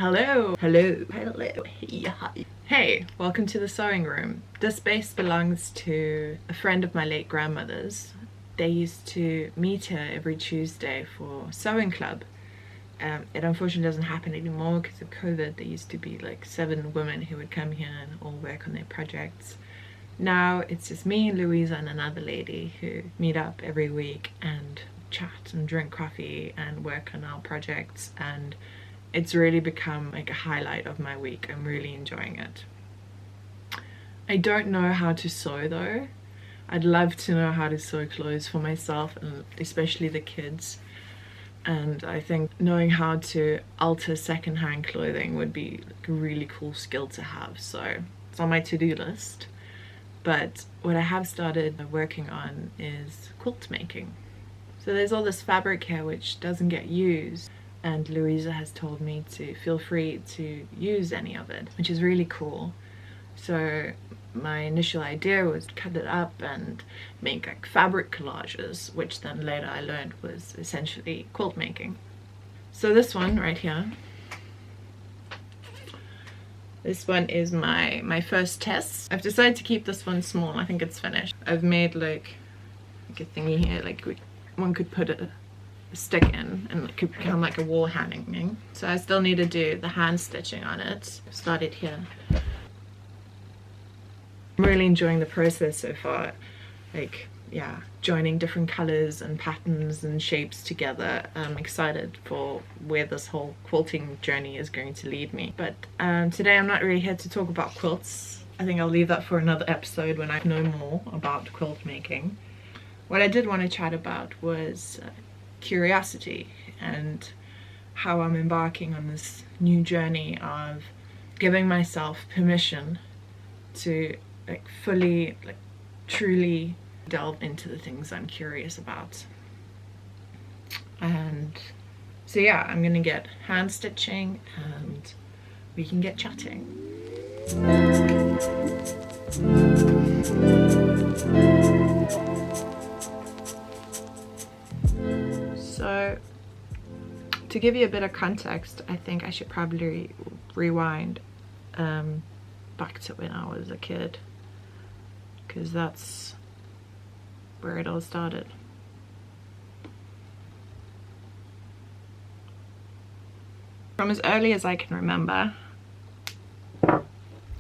Hello, hello, hello, hey, hi. Hey, welcome to the sewing room. This space belongs to a friend of my late grandmother's. They used to meet here every Tuesday for sewing club. It unfortunately doesn't happen anymore because of COVID. There used to be like 7 women who would come here and all work on their projects. Now it's just me, Louisa, and another lady who meet up every week and chat and drink coffee and work on our projects, and it's really become like a highlight of my week. I'm really enjoying it. I don't know how to sew though. I'd love to know how to sew clothes for myself and especially the kids. And I think knowing how to alter secondhand clothing would be like a really cool skill to have. So it's on my to-do list. But what I have started working on is quilt making. So there's all this fabric here which doesn't get used, and Louisa has told me to feel free to use any of it, which is really cool. So my initial idea was to cut it up and make like fabric collages, which then later I learned was essentially quilt making. So this one right here, this one is my first test. I've decided to keep this one small. I think it's finished. I've made like a thingy here, like one could put a stick in and it could become like a wall hanging. So I still need to do the hand stitching on it. I've started here. I'm really enjoying the process so far. Like, yeah, joining different colors and patterns and shapes together. I'm excited for where this whole quilting journey is going to lead me. But today I'm not really here to talk about quilts. I think I'll leave that for another episode when I know more about quilt making. What I did want to chat about was curiosity and how I'm embarking on this new journey of giving myself permission to like fully, like truly delve into the things I'm curious about. And so yeah, I'm gonna get hand stitching and we can get chatting. So to give you a bit of context, I think I should probably rewind back to when I was a kid, because that's where it all started. From as early as I can remember,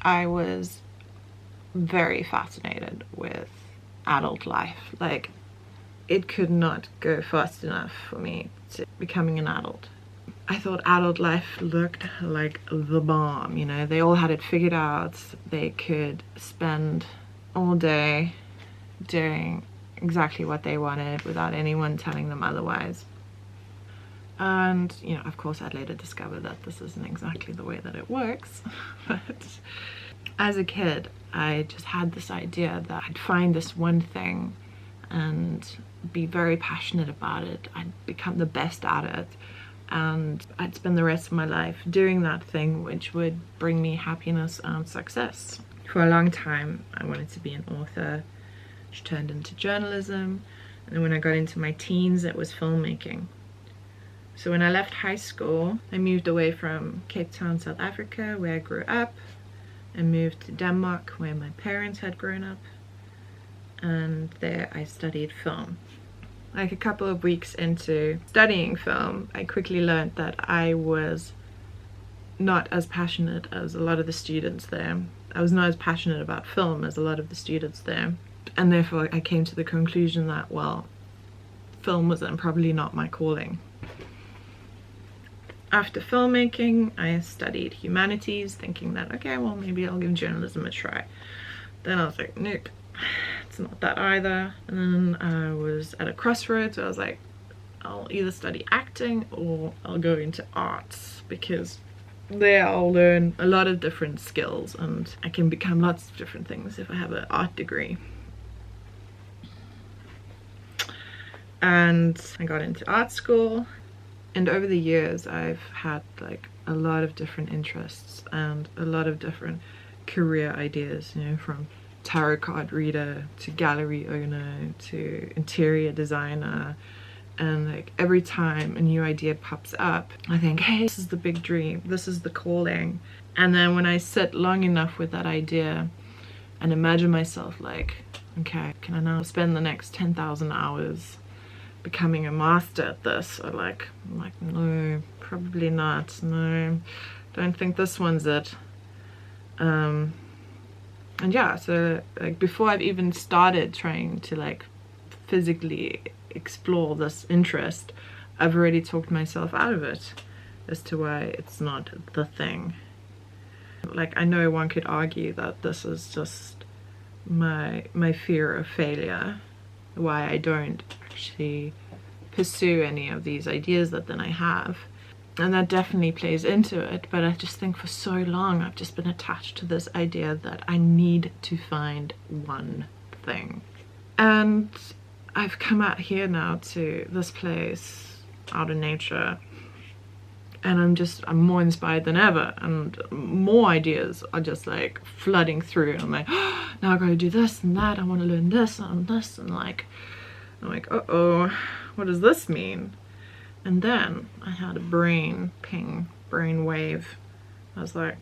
I was very fascinated with adult life. Like, it could not go fast enough for me to becoming an adult. I thought adult life looked like the bomb, you know. They all had it figured out. They could spend all day doing exactly what they wanted without anyone telling them otherwise. And, you know, of course I'd later discover that this isn't exactly the way that it works. But as a kid, I just had this idea that I'd find this one thing and be very passionate about it. I'd become the best at it, and I'd spend the rest of my life doing that thing which would bring me happiness and success. For a long time I wanted to be an author, which turned into journalism, and then when I got into my teens it was filmmaking. So when I left high school, I moved away from Cape Town, South Africa, where I grew up, and moved to Denmark, where my parents had grown up, and there I studied film. Like a couple of weeks into studying film, I quickly learned that I was not as passionate as a lot of the students there. I was not as passionate about film as a lot of the students there, and therefore I came to the conclusion that, well, film was then probably not my calling. After filmmaking, I studied humanities, thinking that, okay, well, maybe I'll give journalism a try. Then I was like, nope, it's not that either. And then I was at a crossroads where I was like, I'll either study acting or I'll go into arts, because there I'll learn a lot of different skills and I can become lots of different things if I have an art degree. And I got into art school, and over the years I've had like a lot of different interests and a lot of different career ideas, you know, from tarot card reader to gallery owner to interior designer And like every time a new idea pops up, I think, hey, this is the big dream, this is the calling. And then when I sit long enough with that idea and imagine myself like, okay, can I now spend the next 10,000 hours becoming a master at this? Or like, I'm like, no, probably not. No, don't think this one's it. And yeah, so like before I've even started trying to like physically explore this interest, I've already talked myself out of it as to why it's not the thing. Like, I know one could argue that this is just my fear of failure, why I don't actually pursue any of these ideas that then I have, and that definitely plays into it. But I just think for so long I've just been attached to this idea that I need to find one thing. And I've come out here now to this place out in nature, and I'm more inspired than ever, and more ideas are just like flooding through, and I'm like, oh, now I gotta do this and that, I want to learn this and this, and like I'm like, uh-oh, what does this mean? And then I had a brain ping, brain wave. I was like,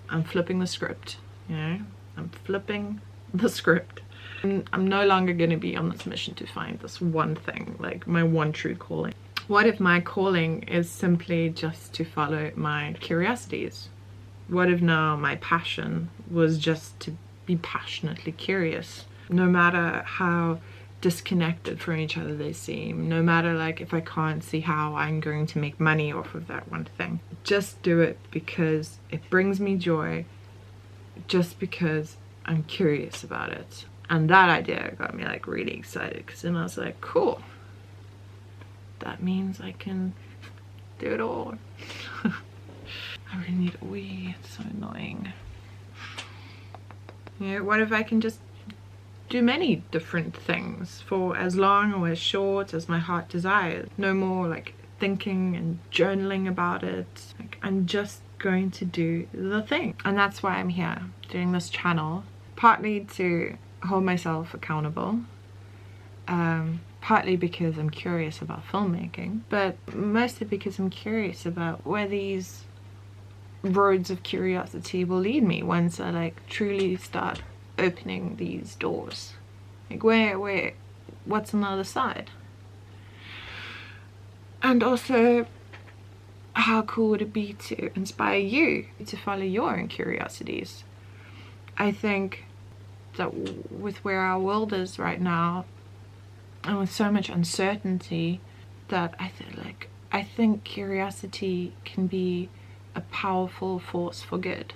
I'm flipping the script, you know, I'm flipping the script. I'm no longer going to be on this mission to find this one thing, like my one true calling. What if my calling is simply just to follow my curiosities? What if now my passion was just to be passionately curious? No matter how disconnected from each other they seem, no matter like if I can't see how I'm going to make money off of that one thing, just do it because it brings me joy, just because I'm curious about it. And that idea got me like really excited, because then I was like, cool, that means I can do it all. I really need a wee, it's so annoying. You know, what if I can just do many different things for as long or as short as my heart desires? No more like thinking and journaling about it. Like, I'm just going to do the thing. And that's why I'm here doing this channel, partly to hold myself accountable, partly because I'm curious about filmmaking, but mostly because I'm curious about where these roads of curiosity will lead me once I like truly start opening these doors. Like what's on the other side? And also, how cool would it be to inspire you to follow your own curiosities? I think that with where our world is right now, and with so much uncertainty, that I think curiosity can be a powerful force for good.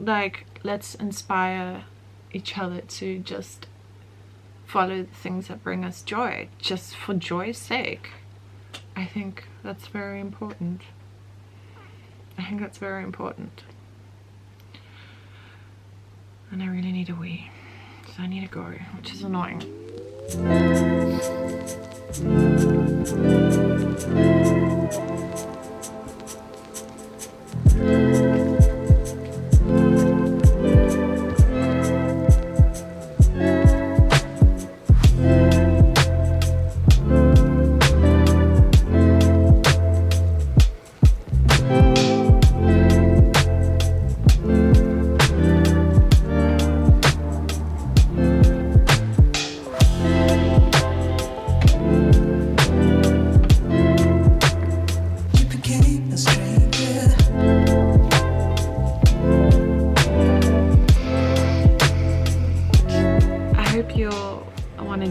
Like, let's inspire each other to just follow the things that bring us joy, just for joy's sake. I think that's very important. I think that's very important. And I really need a wee, so I need to go, which is annoying.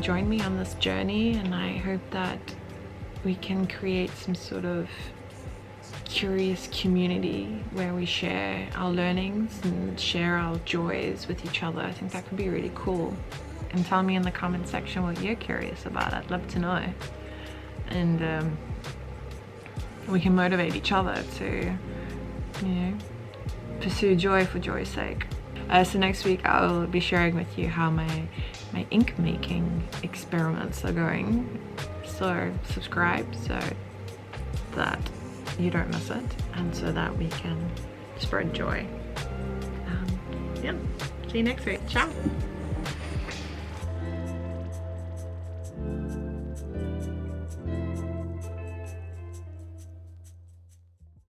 Join me on this journey, and I hope that we can create some sort of curious community where we share our learnings and share our joys with each other. I think that could be really cool. And tell me in the comment section what you're curious about. I'd love to know. And we can motivate each other to, you know, pursue joy for joy's sake. So next week I'll be sharing with you how my ink making experiments are going. So subscribe so that you don't miss it, and so that we can spread joy. Yeah, see you next week. Ciao.